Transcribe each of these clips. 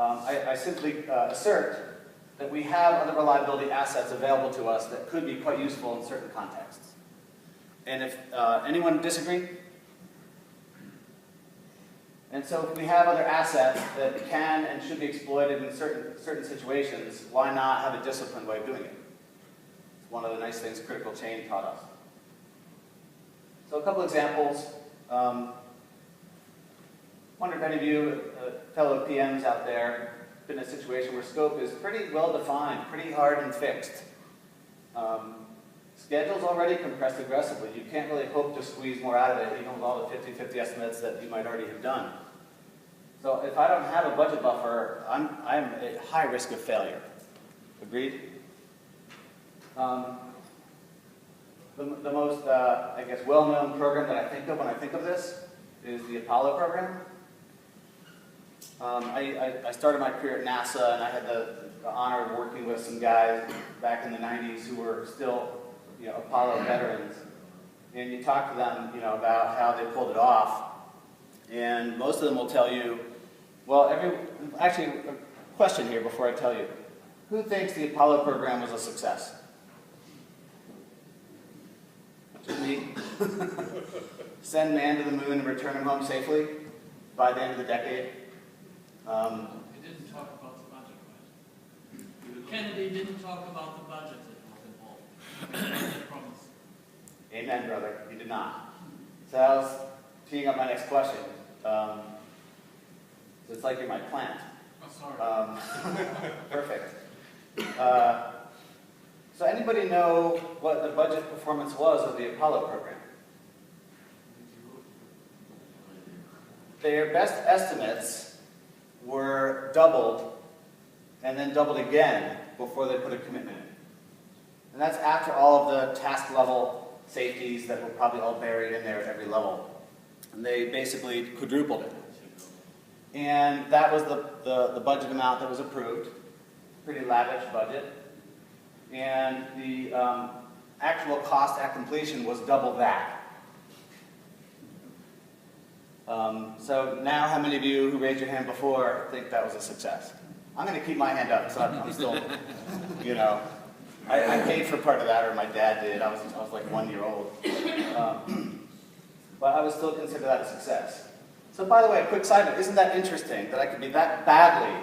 I simply assert that we have other reliability assets available to us that could be quite useful in certain contexts. And if anyone disagree? And so if we have other assets that can and should be exploited in certain situations, why not have a disciplined way of doing it? It's one of the nice things Critical Chain taught us. So a couple examples. Wonder if any of you, fellow PMs out there, been in a situation where scope is pretty well defined, pretty hard and fixed. Schedule's already compressed aggressively. You can't really hope to squeeze more out of it, even with all the 50-50 estimates that you might already have done. So if I don't have a budget buffer, I'm at high risk of failure. Agreed? The most, I guess, well-known program that I think of when I think of this is the Apollo program. I started my career at NASA, and I had the honor of working with some guys back in the 90s who were still, Apollo veterans. And you talk to them, about how they pulled it off, and most of them will tell you, well, actually, a question here before I tell you. Who thinks the Apollo program was a success? Just me? Send man to the moon and return him home safely by the end of the decade? He didn't talk about the budget, right? Kennedy didn't talk about the budget that was involved. Amen, brother. He did not. So I was teeing up my next question. So it's like you're my plant. Oh, sorry. Perfect. So anybody know what the budget performance was of the Apollo program? Their best estimates were doubled and then doubled again before they put a commitment in. And that's after all of the task level safeties that were probably all buried in there at every level. And they basically quadrupled it. And that was the budget amount that was approved. Pretty lavish budget. And the actual cost at completion was double that. So now how many of you who raised your hand before think that was a success? I'm going to keep my hand up, so I'm still, I paid for part of that, or my dad did. I was like 1 year old. But I would still consider that a success. So by the way, a quick side note, isn't that interesting that I could be that badly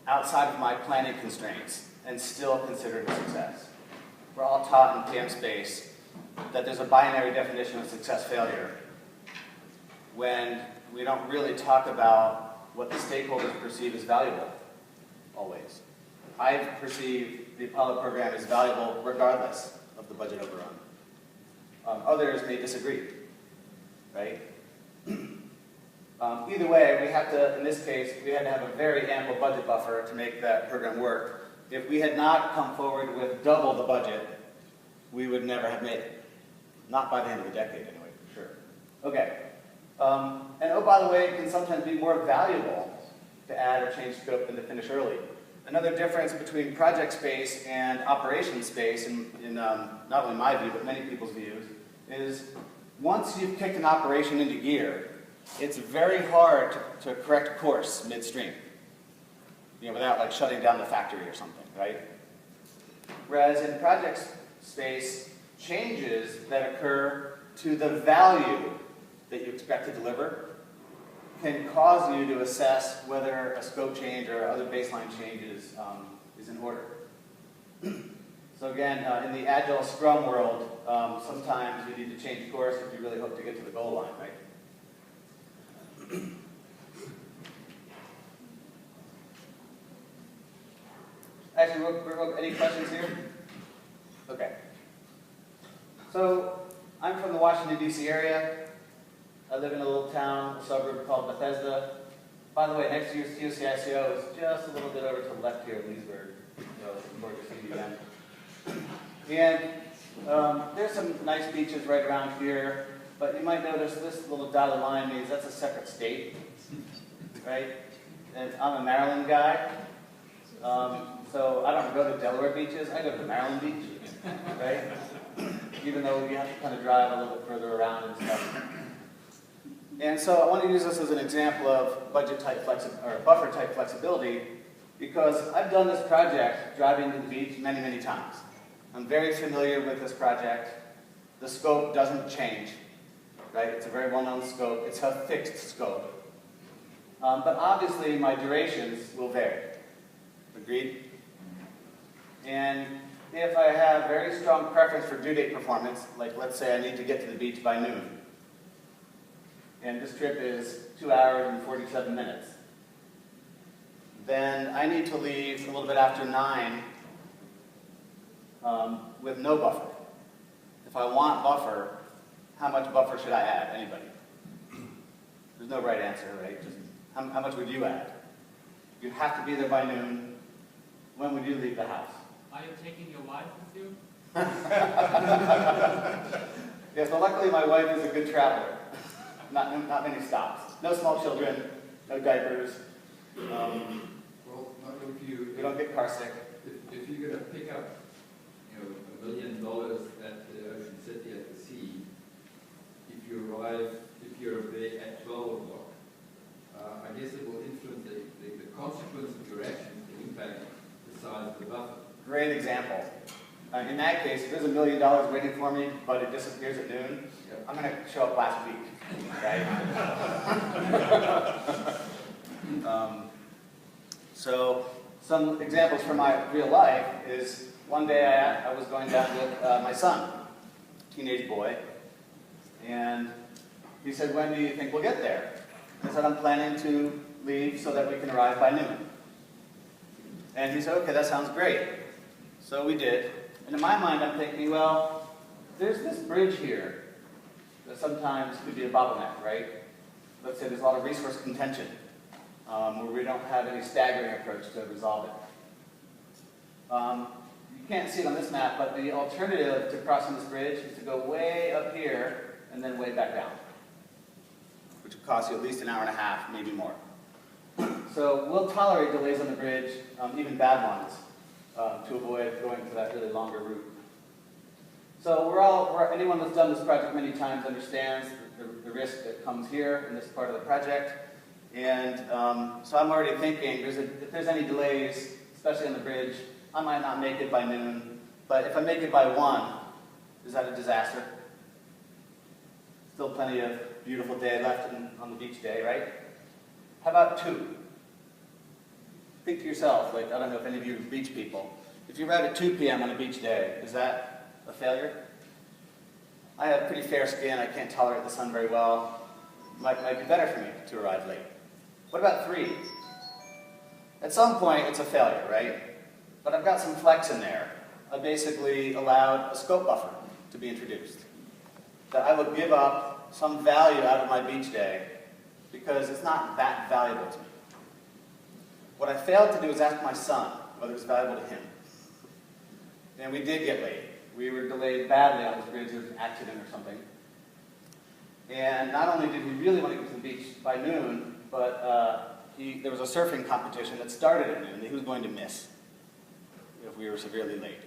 outside of my planning constraints and still consider it a success? We're all taught in PM space that there's a binary definition of success-failure when we don't really talk about what the stakeholders perceive as valuable, always. I perceive the Apollo program as valuable regardless of the budget overrun. Others may disagree, right? Either way, we have to, in this case, we had to have a very ample budget buffer to make that program work. If we had not come forward with double the budget, we would never have made it. Not by the end of the decade, anyway, for sure. Okay. And oh, by the way, it can sometimes be more valuable to add or change scope than to finish early. Another difference between project space and operation space, in not only my view, but many people's views, is once you've kicked an operation into gear, it's very hard to correct course midstream, without like shutting down the factory or something, right? Whereas in project space, changes that occur to the value that you expect to deliver can cause you to assess whether a scope change or other baseline changes is in order. So again, in the Agile Scrum world, sometimes you need to change course if you really hope to get to the goal line, right? Actually, any questions here? Okay. So, I'm from the Washington, D.C. area. I live in a little town, a suburb called Bethesda. By the way, next year's COCICO is just a little bit over to the left here at Leesburg. So, looking forward to seeing you again. And there's some nice beaches right around here, but you might notice this little dotted line means that's a separate state, right? And I'm a Maryland guy, so I don't go to Delaware beaches, I go to Maryland Beach, right? Even though you have to kind of drive a little bit further around and stuff. And so I want to use this as an example of budget type or buffer type flexibility, because I've done this project driving to the beach many, many times. I'm very familiar with this project. The scope doesn't change, right? It's a very well-known scope. It's a fixed scope. But obviously my durations will vary. Agreed? And if I have very strong preference for due date performance, like let's say I need to get to the beach by noon, and this trip is 2 hours and 47 minutes, then I need to leave a little bit after 9 with no buffer. If I want buffer, how much buffer should I add? Anybody? There's no right answer, right? Just how much would you add? You have to be there by noon. When would you leave the house? Are you taking your wife with you? Yes, well, luckily my wife is a good traveler. Not many stops. No small children, no diapers. Well, not if you. We don't get car sick. If you're going to pick up, $1 million at the Ocean City at the sea, if you're there at 12 o'clock, I guess it will influence the consequence of your actions, the impact, the size of the buffer. Great example. In that case, if there's $1 million waiting for me, but it disappears at noon, Yep. I'm going to show up last week, right? So some examples from my real life is one day I was going down with my son, teenage boy, and he said, "When do you think we'll get there?" I said, "I'm planning to leave so that we can arrive by noon." And he said, "Okay, that sounds great." So we did. And in my mind, I'm thinking, well, there's this bridge here that sometimes could be a bottleneck, right? Let's say there's a lot of resource contention, where we don't have any staggering approach to resolve it. You can't see it on this map, but the alternative to crossing this bridge is to go way up here and then way back down, which would cost you at least an hour and a half, maybe more. So we'll tolerate delays on the bridge, even bad ones, to avoid going to that really longer route. So anyone that's done this project many times understands the risk that comes here in this part of the project. And so I'm already thinking, if there's any delays, especially on the bridge, I might not make it by noon. But if I make it by 1, is that a disaster? Still plenty of beautiful day left on the beach day, right? How about 2? Think to yourself, like, I don't know if any of you are beach people. If you arrive at 2 p.m. on a beach day, is that a failure? I have pretty fair skin. I can't tolerate the sun very well. Might be better for me to arrive late. What about 3? At some point, it's a failure, right? But I've got some flex in there. I basically allowed a scope buffer to be introduced. That I would give up some value out of my beach day because it's not that valuable to me. What I failed to do is ask my son whether it's valuable to him. And we did get late. We were delayed badly on this bridge, there was an accident or something. And not only did he really want to get to the beach by noon, but there was a surfing competition that started at noon that he was going to miss if we were severely late.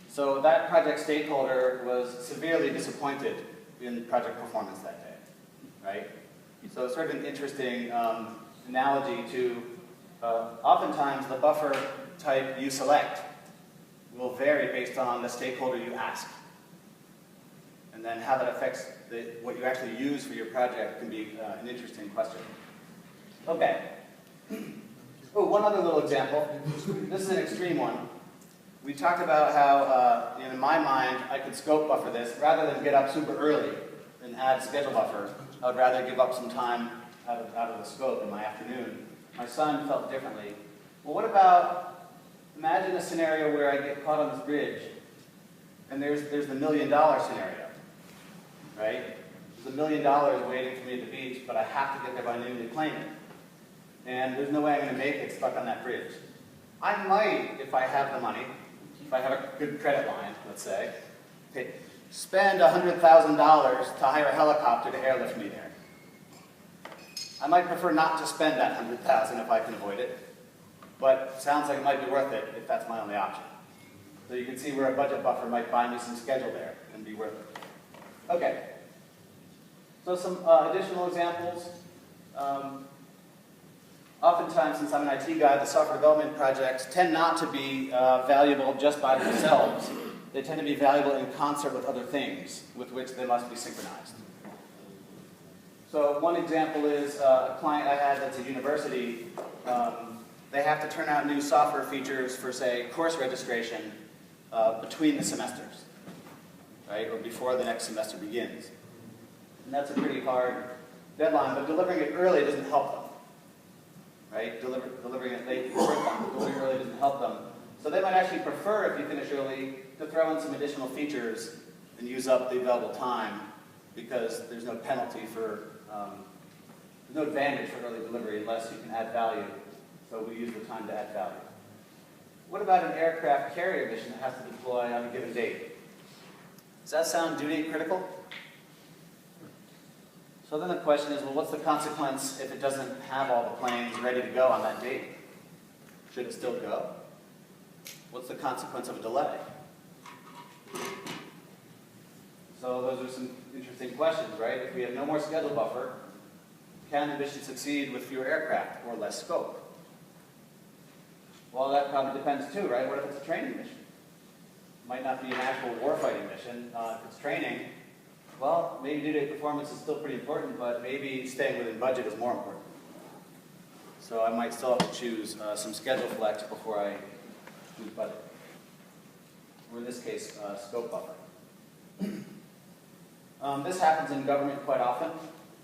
So that project stakeholder was severely disappointed in project performance that day, right? So it's sort of an interesting analogy to oftentimes the buffer type you select will vary based on the stakeholder you ask. And then how that affects what you actually use for your project can be an interesting question. Okay. Oh, one other little example. This is an extreme one. We talked about how, in my mind, I could scope buffer this. Rather than get up super early and add schedule buffer, I would rather give up some time out of the scope in my afternoon. My son felt differently. Well, what about, imagine a scenario where I get caught on this bridge, and there's the $1 million scenario, right? There's $1 million waiting for me at the beach, but I have to get there by noon to claim it. And there's no way I'm going to make it stuck on that bridge. I might, if I have the money, if I have a good credit line, let's say, spend $100,000 to hire a helicopter to airlift me there. I might prefer not to spend that $100,000 if I can avoid it, but it sounds like it might be worth it if that's my only option. So you can see where a budget buffer might buy me some schedule there and be worth it. Okay. So some additional examples. Oftentimes, since I'm an IT guy, the software development projects tend not to be valuable just by themselves. They tend to be valuable in concert with other things with which they must be synchronized. So one example is a client I had that's a university. They have to turn out new software features for, say, course registration between the semesters, right, or before the next semester begins. And that's a pretty hard deadline, but delivering it early doesn't help them, right? Delivering it late doesn't hurt them, but delivering it early doesn't help them. So they might actually prefer, if you finish early, to throw in some additional features and use up the available time, because there's no penalty for, there's no advantage for early delivery unless you can add value. So we use the time to add value. What about an aircraft carrier mission that has to deploy on a given date? Does that sound due date critical? So then the question is, well, what's the consequence if it doesn't have all the planes ready to go on that date? Should it still go? What's the consequence of a delay? So those are some interesting questions, right? If we have no more schedule buffer, can the mission succeed with fewer aircraft or less scope? Well, that probably depends too, right? What if it's a training mission? It might not be an actual warfighting mission. If it's training, well, maybe due-date performance is still pretty important, but maybe staying within budget is more important. So I might still have to choose some schedule flex before I choose budget. Or in this case, scope buffer. This happens in government quite often,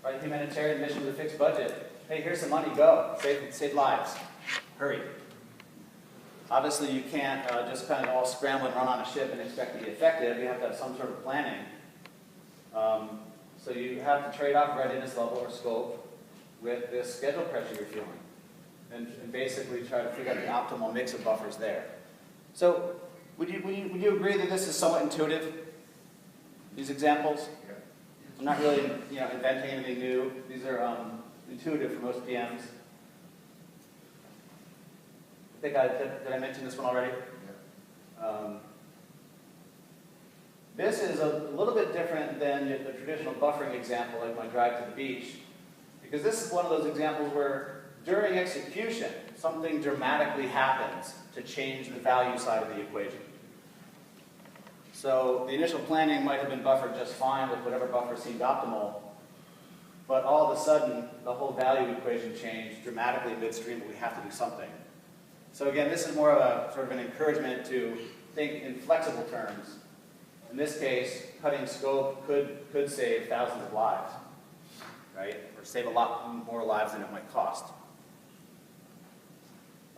right? Humanitarian mission with a fixed budget. Hey, here's some money, go. Save lives. Hurry. Obviously, you can't just kind of all scramble and run on a ship and expect to be effective. You have to have some sort of planning. So you have to trade off readiness level or scope with this schedule pressure you're feeling. And basically try to figure out the optimal mix of buffers there. So would you agree that this is somewhat intuitive? These examples? Yeah. I'm not really inventing anything new. These are intuitive for most PMs. Did I mention this one already? Yeah. This is a little bit different than the traditional buffering example, like my drive to the beach, because this is one of those examples where during execution, something dramatically happens to change the value side of the equation. So the initial planning might have been buffered just fine with whatever buffer seemed optimal, but all of a sudden, the whole value equation changed dramatically midstream, and we have to do something. So again, this is more of a sort of an encouragement to think in flexible terms. In this case, cutting scope could save thousands of lives, right? Or save a lot more lives than it might cost.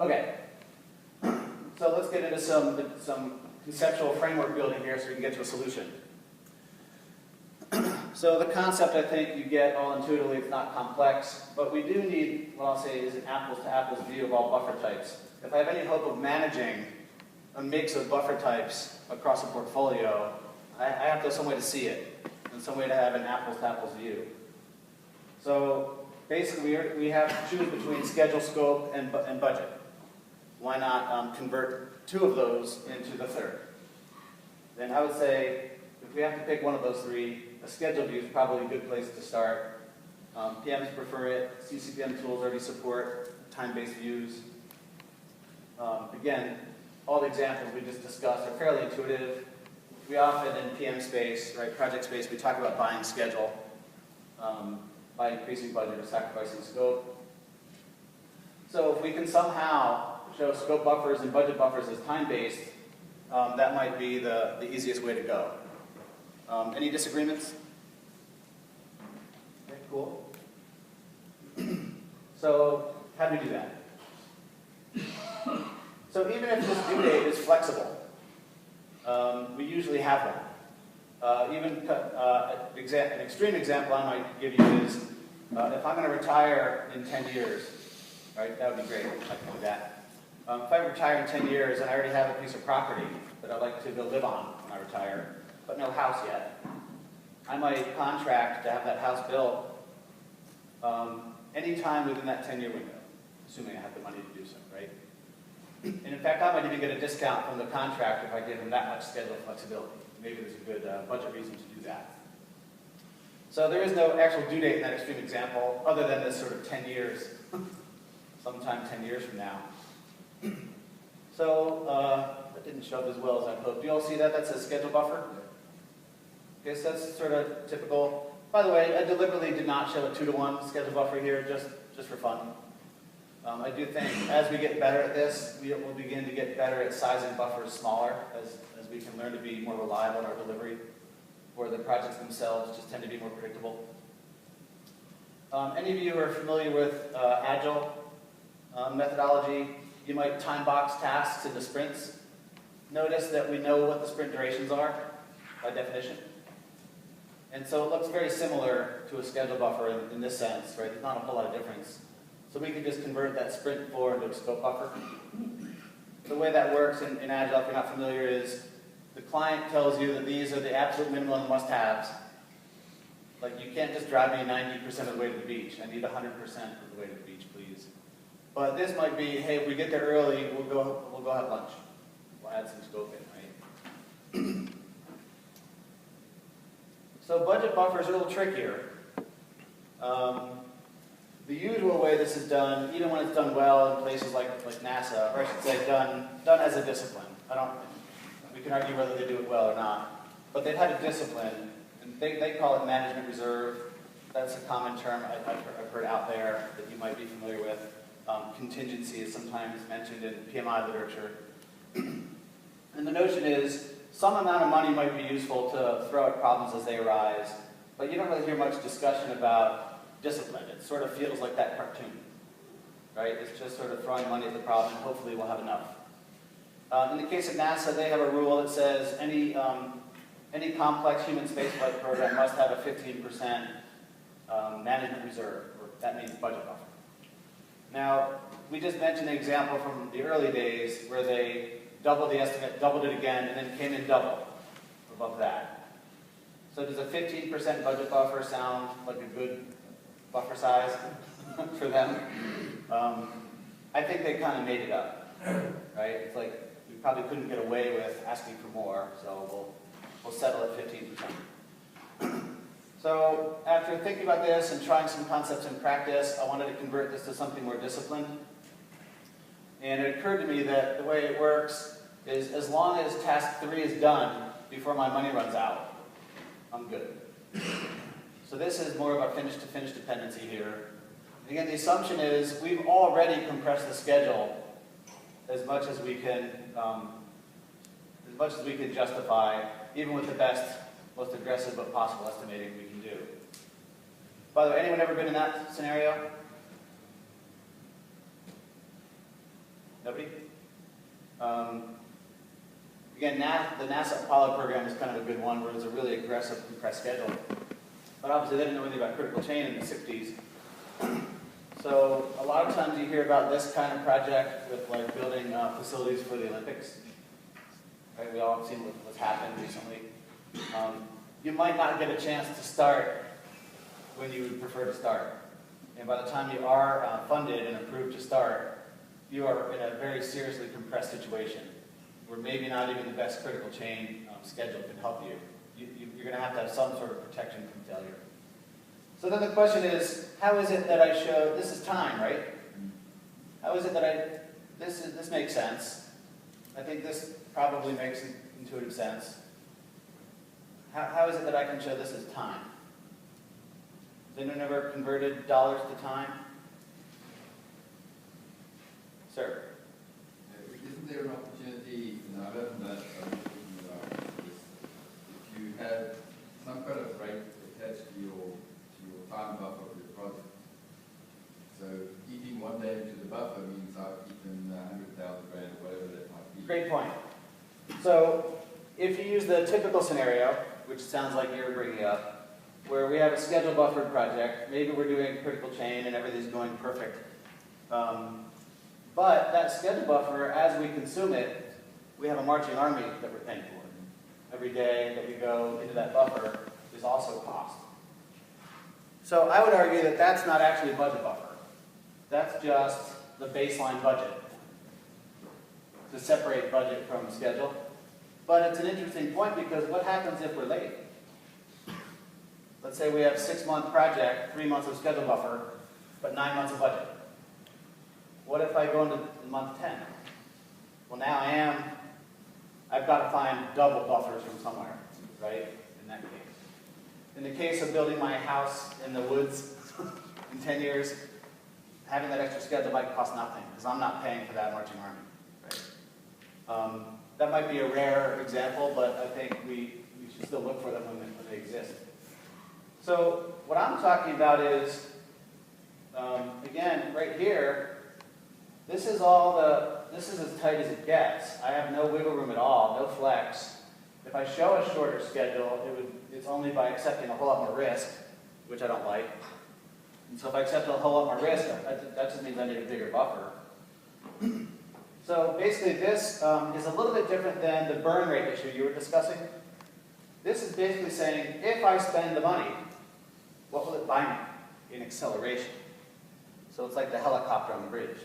Okay, so let's get into some conceptual framework building here so we can get to a solution. So the concept, I think, you get all intuitively. It's not complex, but we do need what I'll say is an apples-to-apples view of all buffer types. If I have any hope of managing a mix of buffer types across a portfolio, I have to have some way to see it and some way to have an apples-to-apples view. So basically, we have to choose between schedule, scope, and budget. Why not convert two of those into the third? Then I would say, if we have to pick one of those three, a schedule view is probably a good place to start. PMs prefer it. CCPM tools already support time-based views. Again, all the examples we just discussed are fairly intuitive. We often, in PM space, right, project space, we talk about buying schedule by increasing budget or sacrificing scope. So if we can somehow show scope buffers and budget buffers as time-based, that might be the easiest way to go. Any disagreements? Okay, cool. So how do we do that? So even if this due date is flexible, we usually have one. An extreme example I might give you is if I'm going to retire in 10 years, right? That would be great. I can do that. If I retire in 10 years and I already have a piece of property that I'd like to go live on when I retire, but no house yet, I might contract to have that house built anytime within that 10-year window, assuming I have the money to do so, right? And in fact, I might even get a discount from the contractor if I give them that much schedule flexibility. Maybe there's a good budget reason to do that. So there is no actual due date in that extreme example, other than this sort of 10 years, sometime 10 years from now. So that didn't show up as well as I hoped. Do you all see that? That's a schedule buffer. Okay, so that's sort of typical. By the way, I deliberately did not show a 2-to-1 schedule buffer here, just for fun. I do think as we get better at this, we will begin to get better at sizing buffers smaller as we can learn to be more reliable in our delivery, where the projects themselves just tend to be more predictable. Any of you who are familiar with Agile methodology, you might time box tasks into sprints. Notice that we know what the sprint durations are by definition. And so it looks very similar to a schedule buffer in this sense, right? There's not a whole lot of difference. So we can just convert that sprint floor into a scope buffer. The way that works in Agile, if you're not familiar, is the client tells you that these are the absolute minimum must-haves. Like, you can't just drive me 90% of the way to the beach. I need 100% of the way to the beach, please. But this might be, hey, if we get there early, we'll go have lunch. We'll add some scope in, right? So budget buffers are a little trickier. The usual way this is done, even when it's done well in places like NASA, or I should say done as a discipline. We can argue whether they do it well or not. But they've had a discipline, and they call it management reserve. That's a common term I've heard out there that you might be familiar with. Contingency is sometimes mentioned in PMI literature. And the notion is some amount of money might be useful to throw at problems as they arise, but you don't really hear much discussion about discipline. It sort of feels like that cartoon, right? It's just sort of throwing money at the problem, and hopefully we'll have enough. In the case of NASA, they have a rule that says any complex human spaceflight program must have a 15% management reserve, or that means budget buffer. Now, we just mentioned an example from the early days where they doubled the estimate, doubled it again, and then came in double above that. So does a 15% budget buffer sound like a good buffer size for them? I think they kind of made it up, right? It's like we probably couldn't get away with asking for more, so we'll settle at 15%. So after thinking about this and trying some concepts in practice, I wanted to convert this to something more disciplined. And it occurred to me that the way it works is as long as task 3 is done before my money runs out, I'm good. So this is more of a finish-to-finish dependency here. Again, the assumption is we've already compressed the schedule as much as we can justify, even with the best, most aggressive but possible estimating we can do. By the way, anyone ever been in that scenario? Nobody? Again, the NASA Apollo program is kind of a good one where it's a really aggressive compressed schedule. But obviously they didn't know anything about critical chain in the 60s. So a lot of times you hear about this kind of project with like building facilities for the Olympics. Right? We all have seen what's happened recently. You might not get a chance to start when you would prefer to start. And by the time you are funded and approved to start, you are in a very seriously compressed situation where maybe not even the best critical chain schedule can help you. You're going to have some sort of protection from failure. So then the question is, how is it that I show, this is time, right? How is it that this makes sense. I think this probably makes intuitive sense. How is it that I can show this as time? Has anyone ever converted dollars to time? Sir? Isn't there an opportunity, and I don't know if you have some kind of rate attached to your time buffer of your project. So eating one day into the buffer means I've eaten 100,000 rand or whatever that might be. Great point. So if you use the typical scenario, which sounds like you're bringing up, where we have a schedule buffered project, maybe we're doing critical chain and everything's going perfect. But that schedule buffer, as we consume it, we have a marching army that we're paying for. Every day that we go into that buffer is also cost. So I would argue that that's not actually a budget buffer. That's just the baseline budget to separate budget from schedule. But it's an interesting point because what happens if we're late? Let's say we have a 6-month project, 3 months of schedule buffer, but 9 months of budget. What if I go into month 10? Well, now I've got to find double buffers from somewhere, right, in that case. In the case of building my house in the woods in 10 years, having that extra schedule might cost nothing, because I'm not paying for that marching army, right? That might be a rare example, but I think we should still look for them when they exist. So what I'm talking about is, again, right here, this is as tight as it gets. I have no wiggle room at all, no flex. If I show a shorter schedule, it's only by accepting a whole lot more risk, which I don't like. And so if I accept a whole lot more risk, that just means I need a bigger buffer. So basically this is a little bit different than the burn rate issue you were discussing. This is basically saying, if I spend the money, what will it buy me in acceleration? So it's like the helicopter on the bridge,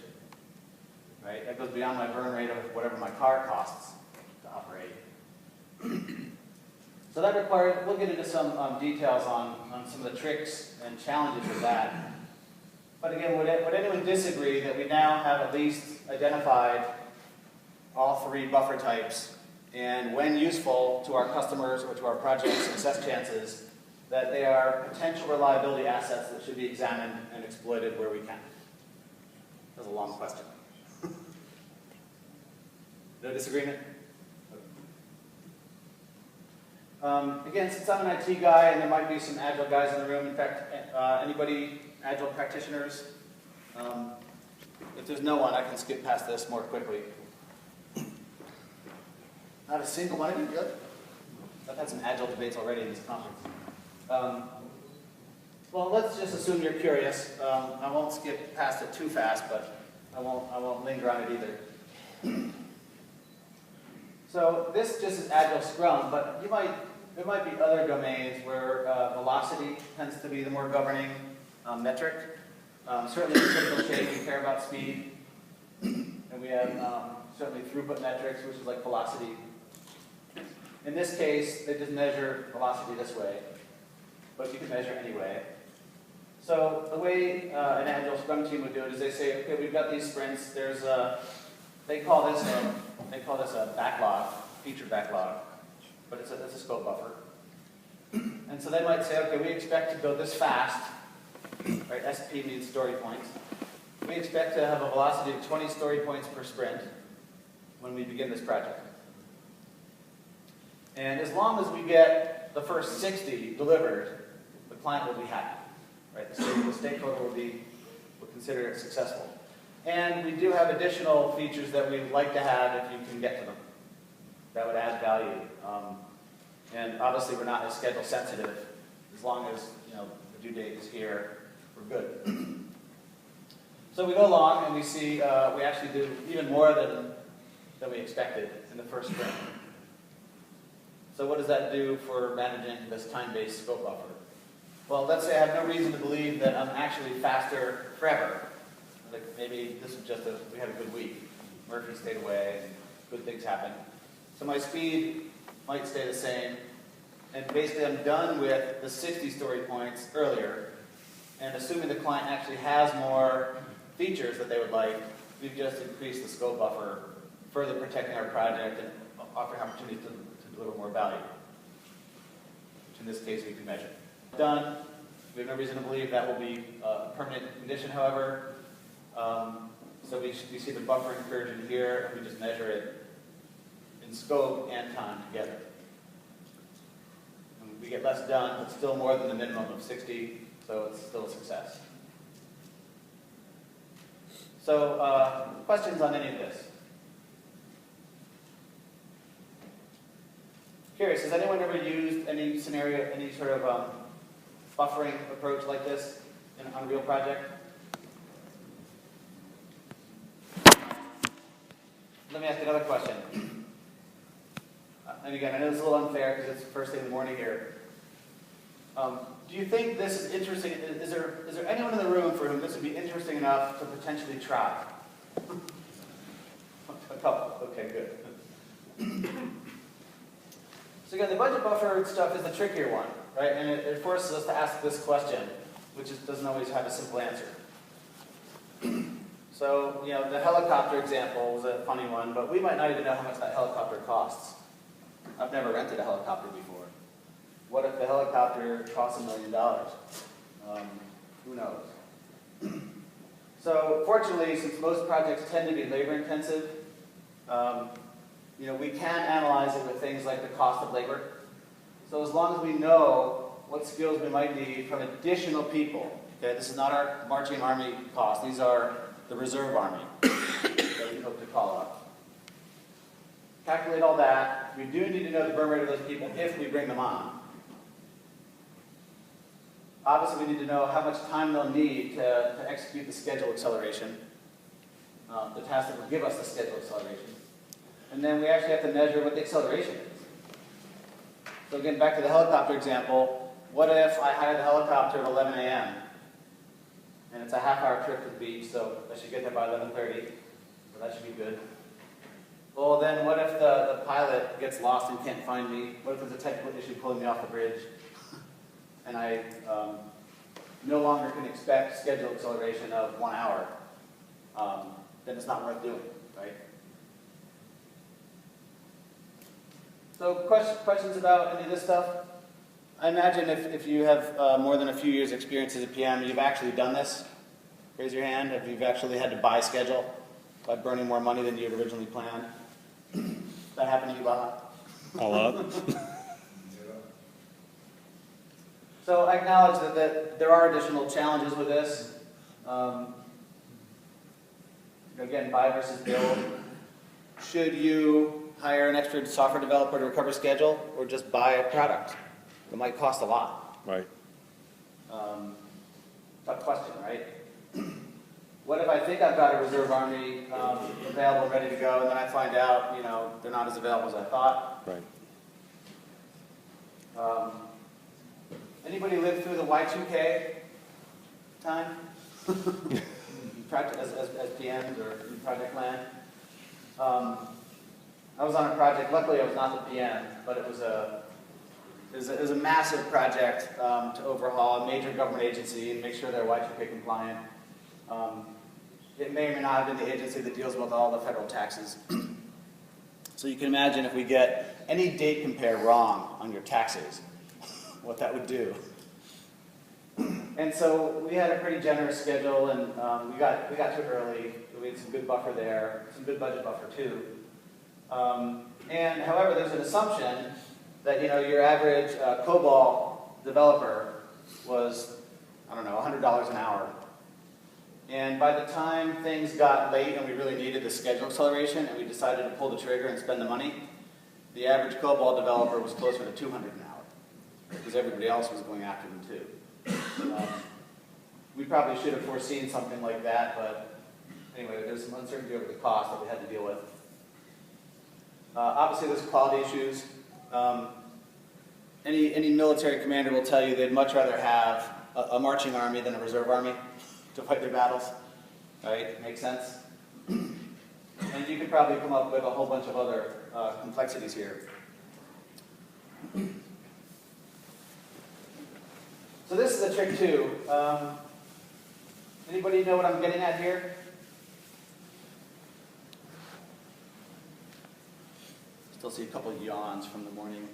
right? That goes beyond my burn rate of whatever my car costs to operate. So that requires, we'll get into some details on some of the tricks and challenges with that. But again, would anyone disagree that we now have at least identified all 3 buffer types, and when useful to our customers or to our project success chances, that they are potential reliability assets that should be examined and exploited where we can? That was a long question. No disagreement? Again, since I'm an IT guy, and there might be some Agile guys in the room, in fact, anybody Agile practitioners? If there's no one, I can skip past this more quickly. Not a single one of you? Good. I've had some Agile debates already in this conference. Well, let's just assume you're curious. I won't skip past it too fast, but I won't linger on it either. So this just is Agile Scrum, but there might be other domains where velocity tends to be the more governing metric. Certainly in critical shape, we care about speed. And we have certainly throughput metrics, which is like velocity. In this case, they just measure velocity this way, but you can measure anyway. So the way an Agile Scrum team would do it is they say, okay, we've got these sprints. They call this a backlog, feature backlog, but it's a scope buffer. And so they might say, okay, we expect to go this fast, right? SP means story points. We expect to have a velocity of 20 story points per sprint when we begin this project. And as long as we get the first 60 delivered, the client will be happy, right? The stakeholder will consider it successful. And we do have additional features that we'd like to have if you can get to them. That would add value. And obviously we're not as schedule sensitive. As long as the due date is here, we're good. So we go along and we see we actually do even more than we expected in the first sprint. So what does that do for managing this time-based scope buffer? Well, let's say I have no reason to believe that I'm actually faster forever. Like maybe this is just we had a good week. Murphy stayed away and good things happened. So my speed might stay the same. And basically I'm done with the 60 story points earlier. And assuming the client actually has more features that they would like, we've just increased the scope buffer, further protecting our project and offering opportunities to deliver more value, which in this case we can measure. Done. We have no reason to believe that will be a permanent condition, however. So we see the buffering curve in here, and we just measure it in scope and time together. And we get less done, but still more than the minimum of 60, so it's still a success. So questions on any of this? Curious, has anyone ever used any scenario, any sort of buffering approach like this on a real project? Let me ask you another question. And again, I know it's a little unfair because it's the first thing in the morning here. Do you think this is interesting? Is there anyone in the room for whom this would be interesting enough to potentially try? A couple. Okay, good. So again, the budget buffer stuff is the trickier one. right? And it forces us to ask this question, which doesn't always have a simple answer. So, you know, the helicopter example was a funny one, but we might not even know how much that helicopter costs. I've never rented a helicopter before. What if the helicopter costs $1 million? Who knows? So, fortunately, since most projects tend to be labor intensive, you know, we can analyze it with things like the cost of labor. So as long as we know what skills we might need from additional people, okay, this is not our marching army cost, these are the reserve army that we hope to call up. Calculate all that. We do need to know the burn rate of those people if we bring them on. Obviously, we need to know how much time they'll need to execute the schedule acceleration, the task that will give us the schedule acceleration. And then we actually have to measure what the acceleration is. So again, back to the helicopter example, what if I hire the helicopter at 11 a.m. and it's a half-hour trip to the beach, so I should get there by 11:30, so that should be good. Well, then what if the pilot gets lost and can't find me? What if there's a technical issue pulling me off the bridge? And I no longer can expect schedule acceleration of 1 hour, then it's not worth doing, right? So questions about any of this stuff? I imagine if you have more than a few years experience as a PM, you've actually done this. Raise your hand if you've actually had to buy schedule by burning more money than you had originally planned. That happened to you, Baha? A lot. So I acknowledge that there are additional challenges with this. Again, buy versus build. Should you hire an extra software developer to recover schedule, or just buy a product that might cost a lot? Right. Tough question, right? What if I think I've got a reserve army available and ready to go, and then I find out, you know, they're not as available as I thought? Right. Anybody lived through the Y2K time? as PMs or in project land? I was on a project, luckily I was not the PM, but it was a massive project to overhaul a major government agency and make sure they're Y2K compliant. It may or may not have been the agency that deals with all the federal taxes. So you can imagine if we get any date compare wrong on your taxes, what that would do. And so we had a pretty generous schedule, and we got to it early. We had some good buffer there, some good budget buffer too. And however, there's an assumption that, you know, your average COBOL developer was, I don't know, $100 an hour. And by the time things got late and we really needed the schedule acceleration and we decided to pull the trigger and spend the money, the average COBOL developer was closer to $200 an hour because everybody else was going after them too. We probably should have foreseen something like that, but anyway, there's some uncertainty over the cost that we had to deal with. Obviously, there's quality issues. Any military commander will tell you they'd much rather have a marching army than a reserve army to fight their battles. Right? Makes sense? And you could probably come up with a whole bunch of other complexities here. So this is a trick too. Anybody know what I'm getting at here? Still see a couple of yawns from the morning.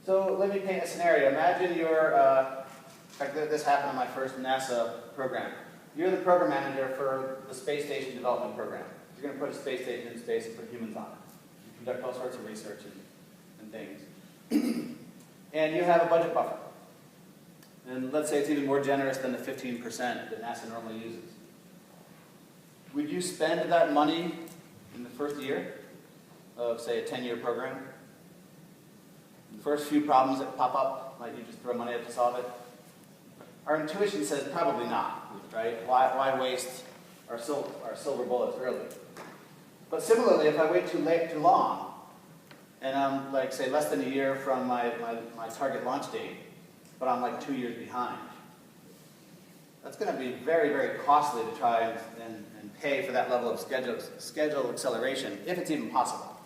So let me paint a scenario. Imagine you're, in fact this happened on my first NASA program. You're the program manager for the Space Station Development Program. You're going to put a space station in space and put humans on it. You conduct all sorts of research and things. And you have a budget buffer. And let's say it's even more generous than the 15% that NASA normally uses. Would you spend that money in the first year of, say, a 10-year program? The first few problems that pop up, might you just throw money at to solve it? Our intuition says probably not, right? Why waste our silver bullets early? But similarly, if I wait too long, and I'm like, say, less than a year from my target launch date, but I'm like 2 years behind, that's going to be very, very costly to try and pay for that level of schedule acceleration, if it's even possible,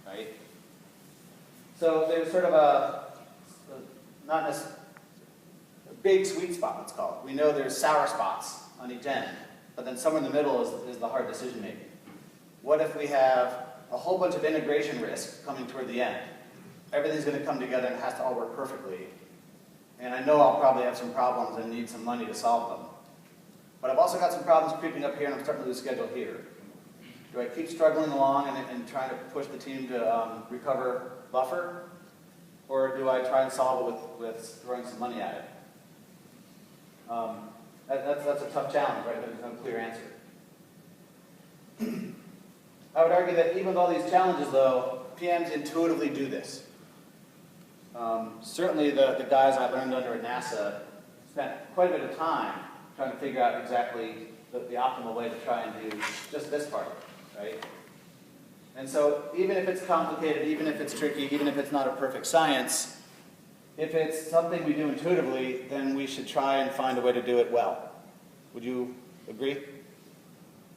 right? So there's sort of a not necessarily a big sweet spot, let's call it. We know there's sour spots on each end, but then somewhere in the middle is the hard decision making. What if we have a whole bunch of integration risk coming toward the end? Everything's going to come together and it has to all work perfectly. And I know I'll probably have some problems and need some money to solve them. But I've also got some problems creeping up here and I'm starting to lose schedule here. Do I keep struggling along and trying to push the team to recover buffer? Or do I try and solve it with throwing some money at it? That's a tough challenge, right? There's no clear answer. I would argue that even with all these challenges, though, PMs intuitively do this. Certainly the guys I learned under at NASA spent quite a bit of time trying to figure out exactly the optimal way to try and do just this part, right? And so even if it's complicated, even if it's tricky, even if it's not a perfect science, if it's something we do intuitively, then we should try and find a way to do it well. Would you agree?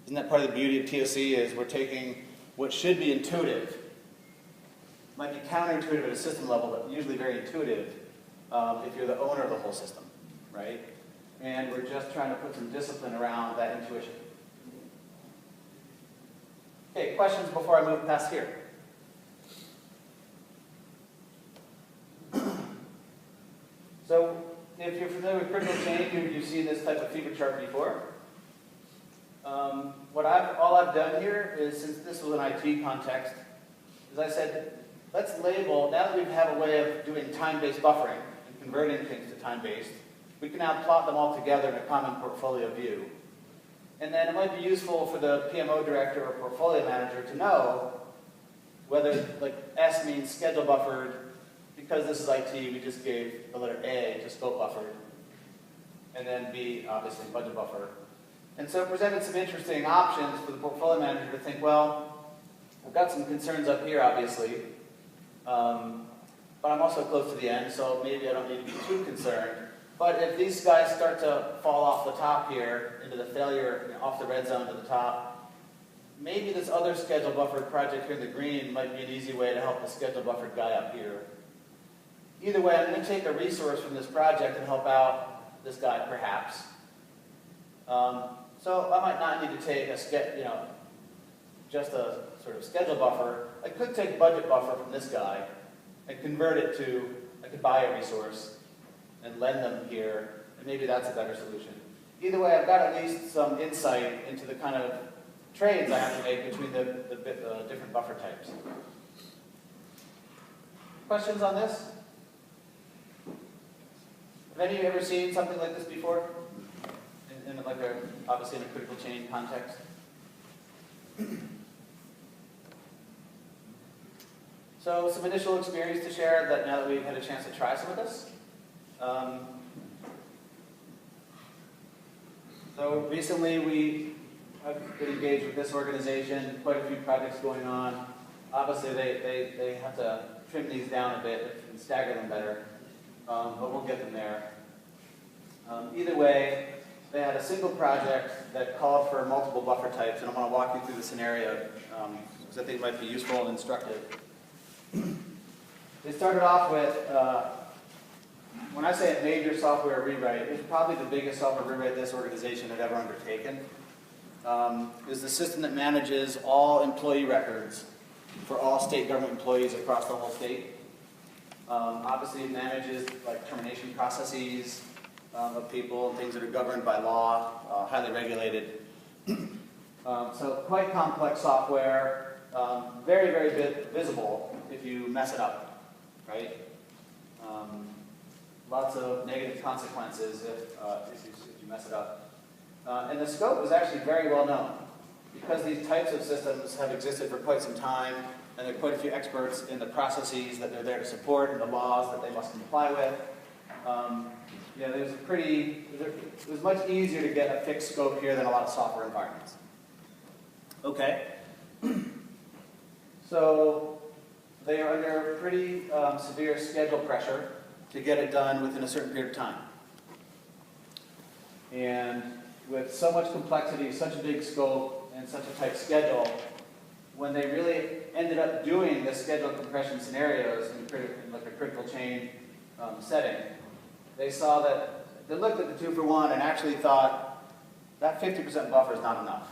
Isn't that part of the beauty of TOC is we're taking what should be intuitive, might be counterintuitive at a system level, but usually very intuitive if you're the owner of the whole system, right? And we're just trying to put some discipline around that intuition. Okay, questions before I move past here? So, if you're familiar with critical change, you've seen this type of fever chart before. All I've done here is, since this was an IT context, is I said, let's label, now that we have a way of doing time-based buffering and converting things to time-based, we can now plot them all together in a common portfolio view. And then it might be useful for the PMO director or portfolio manager to know whether, like, S means schedule buffered. Because this is IT, we just gave the letter A to scope buffered. And then B, obviously, budget buffer. And so it presented some interesting options for the portfolio manager to think, well, I've got some concerns up here, obviously. But I'm also close to the end, so maybe I don't need to be too concerned. But if these guys start to fall off the top here, into the failure, off the red zone to the top, maybe this other schedule buffered project here in the green might be an easy way to help the schedule buffered guy up here. Either way, I'm going to take a resource from this project and help out this guy, perhaps. So I might not need to take just a sort of schedule buffer. I could take budget buffer from this guy and convert it to, I could buy a resource and lend them here, and maybe that's a better solution. Either way, I've got at least some insight into the kind of trades I have to make between the different buffer types. Questions on this? Have any of you ever seen something like this before? In like obviously in a critical chain context? So some initial experience to share that now that we've had a chance to try some of this. So recently we have been engaged with this organization, quite a few projects going on. Obviously they have to trim these down a bit and stagger them better, but we'll get them there. Either way, they had a single project that called for multiple buffer types, and I want to walk you through the scenario because I think it might be useful and instructive. They started off with, when I say a major software rewrite, it's probably the biggest software rewrite this organization had ever undertaken. Is the system that manages all employee records for all state government employees across the whole state. Obviously it manages like termination processes of people and things that are governed by law, highly regulated. So quite complex software, very, very visible if you mess it up, right? Lots of negative consequences if you mess it up. And the scope was actually very well known because these types of systems have existed for quite some time, and there are quite a few experts in the processes that they're there to support and the laws that they must comply with. It was much easier to get a fixed scope here than a lot of software environments. Okay. So they are under pretty severe schedule pressure to get it done within a certain period of time. And with so much complexity, such a big scope, and such a tight schedule, when they really ended up doing the schedule compression scenarios in like a critical chain setting, they saw that they looked at the 2-for-1 and actually thought that 50% buffer is not enough.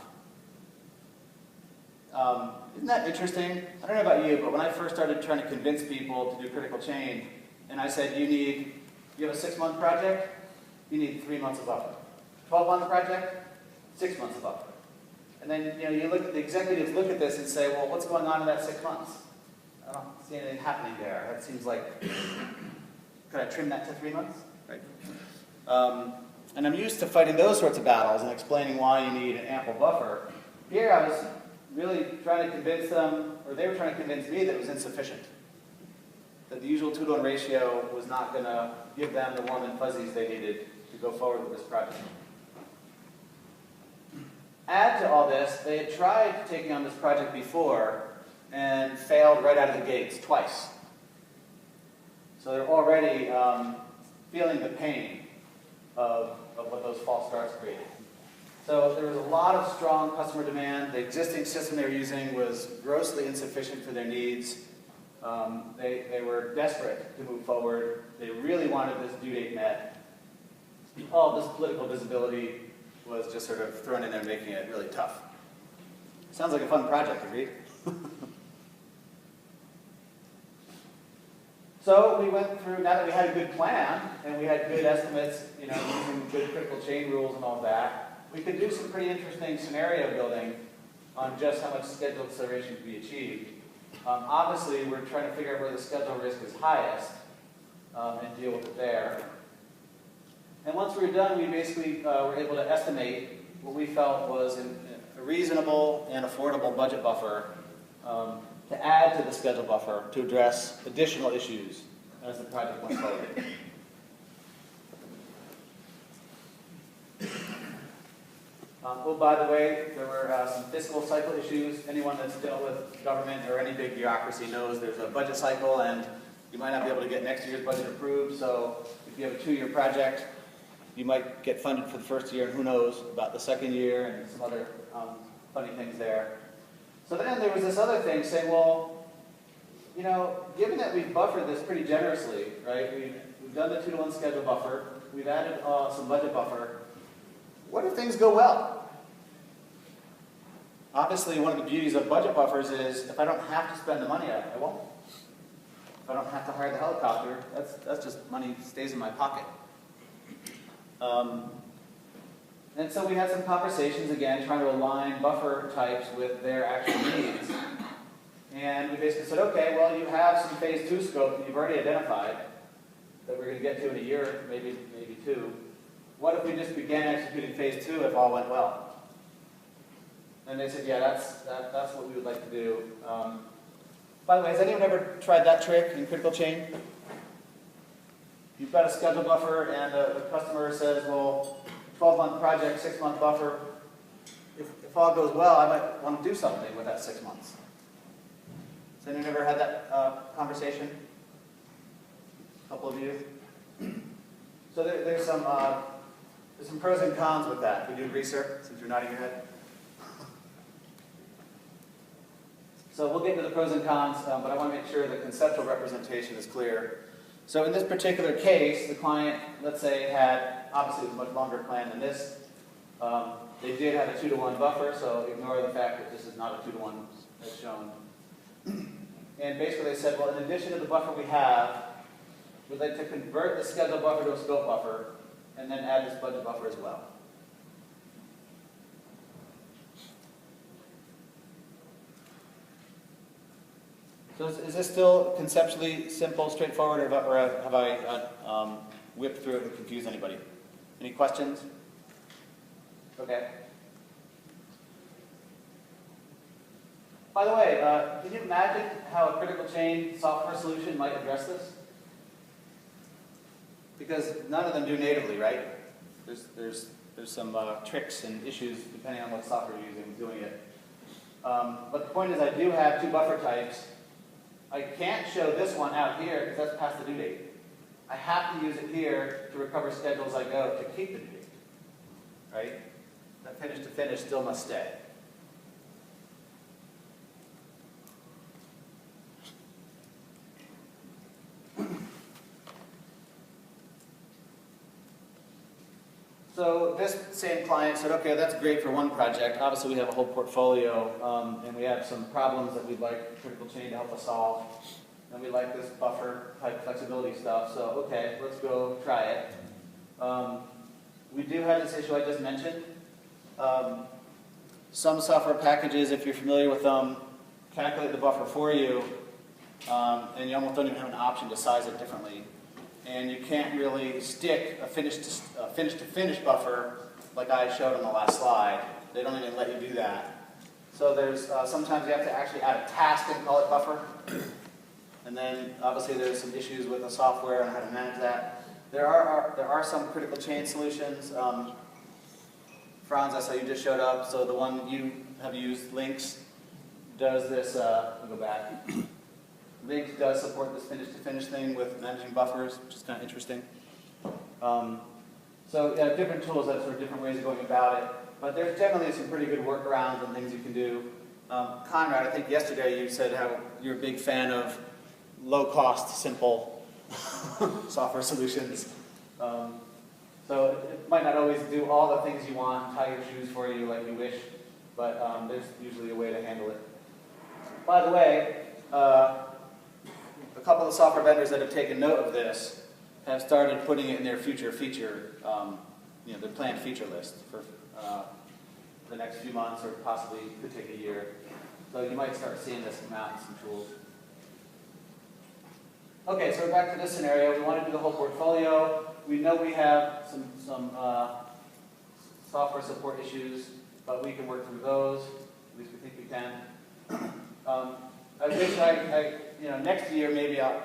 Isn't that interesting? I don't know about you, but when I first started trying to convince people to do critical chain, and I said, you have a 6-month project, you need 3 months of buffer. 12-month project, 6 months of buffer. And then you look at the executives look at this and say, well, what's going on in that 6 months? I don't see anything happening there. That seems like, could I trim that to 3 months? Right. And I'm used to fighting those sorts of battles and explaining why you need an ample buffer. Here I was really trying to convince them, or they were trying to convince me that it was insufficient. That the usual 2-to-1 ratio was not going to give them the warm and fuzzies they needed to go forward with this project. Add to all this, they had tried taking on this project before and failed right out of the gates twice. So they're already feeling the pain of what those false starts created. So there was a lot of strong customer demand. The existing system they were using was grossly insufficient for their needs. They were desperate to move forward. They really wanted this due date met. All this political visibility was just sort of thrown in there, making it really tough. Sounds like a fun project, agreed? So we went through, now that we had a good plan, and we had good estimates, using good critical chain rules and all that, we could do some pretty interesting scenario building on just how much schedule acceleration could be achieved. Obviously, we're trying to figure out where the schedule risk is highest and deal with it there. And once we were done, we basically were able to estimate what we felt was a reasonable and affordable budget buffer to add to the schedule buffer to address additional issues as the project went forward. Oh, by the way, there were some fiscal cycle issues. Anyone that's dealt with government or any big bureaucracy knows there's a budget cycle, and you might not be able to get next year's budget approved. So if you have a 2-year project, you might get funded for the first year, and who knows about the second year and some other funny things there. So then there was this other thing saying, well, given that we've buffered this pretty generously, right? We've done the 2-to-1 schedule buffer. We've added some budget buffer. What if things go well? Obviously, one of the beauties of budget buffers is if I don't have to spend the money, I won't. If I don't have to hire the helicopter, that's just money stays in my pocket. And so we had some conversations, again, trying to align buffer types with their actual needs. And we basically said, okay, well, you have some phase 2 scope that you've already identified that we're going to get to in a year, maybe 2. What if we just began executing phase 2 if all went well? And they said, yeah, that's what we would like to do. By the way, has anyone ever tried that trick in critical chain? You've got a schedule buffer, and the customer says, well, 12-month project, 6-month buffer. If all goes well, I might want to do something with that 6 months. Has anyone ever had that conversation? A couple of you? So there's some pros and cons with that. We do agree, sir, since you're nodding your head? So we'll get into the pros and cons, but I want to make sure the conceptual representation is clear. So in this particular case, the client, let's say, had, obviously it was a much longer plan than this. They did have a 2-to-1 buffer, so ignore the fact that this is not a 2-to-1 as shown. And basically they said, well, in addition to the buffer we have, we'd like to convert the schedule buffer to a scope buffer, and then add this budget buffer as well. So is this still conceptually simple, straightforward, or have I whipped through it and confused anybody? Any questions? Okay. By the way, can you imagine how a critical chain software solution might address this? Because none of them do natively, right? There's some tricks and issues depending on what software you're using doing it. But the point is I do have 2 buffer types. I can't show this one out here because that's past the due date. I have to use it here to recover schedule as I go to keep the due date. Right? That finish to finish still must stay. So this same client said, okay, that's great for one project. Obviously, we have a whole portfolio, and we have some problems that we'd like Critical Chain to help us solve. And we like this buffer type flexibility stuff, so okay, let's go try it. We do have this issue I just mentioned. Some software packages, if you're familiar with them, calculate the buffer for you, and you almost don't even have an option to size it differently. And you can't really stick a finish-to-finish buffer like I showed on the last slide. They don't even let you do that. So there's sometimes you have to actually add a task and call it buffer. And then obviously there's some issues with the software and how to manage that. There are some Critical Chain solutions. Franz, I saw you just showed up. So the one you have used, Lynx, does this. Let me go back. Lynx does support this finish-to-finish thing with managing buffers, which is kind of interesting. So yeah, different tools, that's sort of different ways of going about it. But there's generally some pretty good workarounds and things you can do. Conrad, I think yesterday you said how you're a big fan of low-cost, simple software solutions. So it might not always do all the things you want, tie your shoes for you like you wish, but there's usually a way to handle it. By the way, a couple of software vendors that have taken note of this have started putting it in their future feature, their planned feature list for the next few months, or possibly could take a year. So you might start seeing this come out in some tools. Okay, so back to this scenario. We want to do the whole portfolio. We know we have some software support issues, but we can work through those. At least we think we can. I wish next year maybe I'll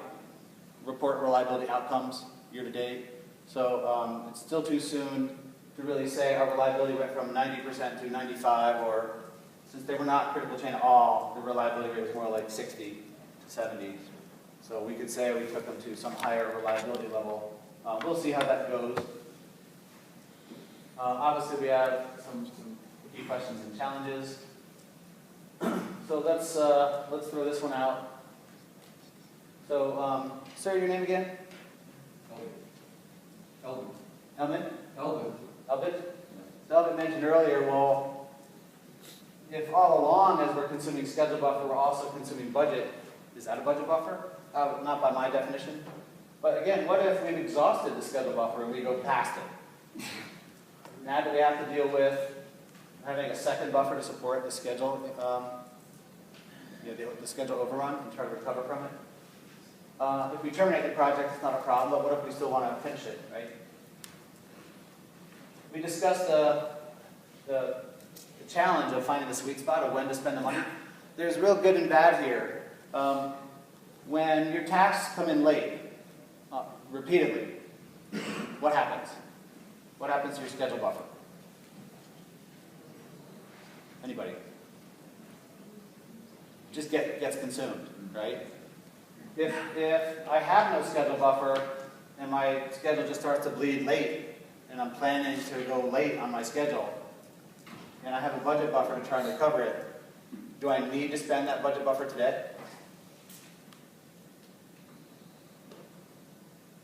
report reliability outcomes year to date. So it's still too soon to really say our reliability went from 90% to 95, or since they were not Critical Chain at all, the reliability rate was more like 60 to 70. So we could say we took them to some higher reliability level. We'll see how that goes. Obviously, we have some key questions and challenges. So let's throw this one out. So, sir, your name again? Elvin. Elvin? Elvin. Elvin? So Elvin mentioned earlier, well, if all along as we're consuming schedule buffer, we're also consuming budget, is that a budget buffer? Not by my definition. But again, what if we've exhausted the schedule buffer and we go past it? Now do we have to deal with having a second buffer to support the schedule, the schedule overrun and try to recover from it? If we terminate the project, it's not a problem, but what if we still want to finish it, right? We discussed the challenge of finding the sweet spot of when to spend the money. There's real good and bad here. When your tasks come in late, repeatedly, what happens? What happens to your schedule buffer? Anybody? Just gets consumed, right? If I have no schedule buffer and my schedule just starts to bleed late, and I'm planning to go late on my schedule, and I have a budget buffer to try and recover it, do I need to spend that budget buffer today?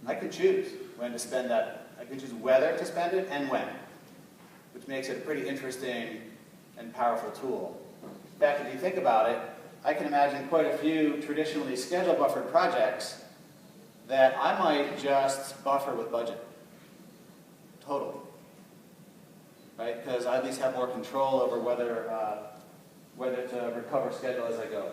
I can choose when to spend that. I can choose whether to spend it and when, which makes it a pretty interesting and powerful tool. In fact, if you think about it, I can imagine quite a few traditionally schedule buffered projects that I might just buffer with budget. Totally. Right? Because I at least have more control over whether to recover schedule as I go.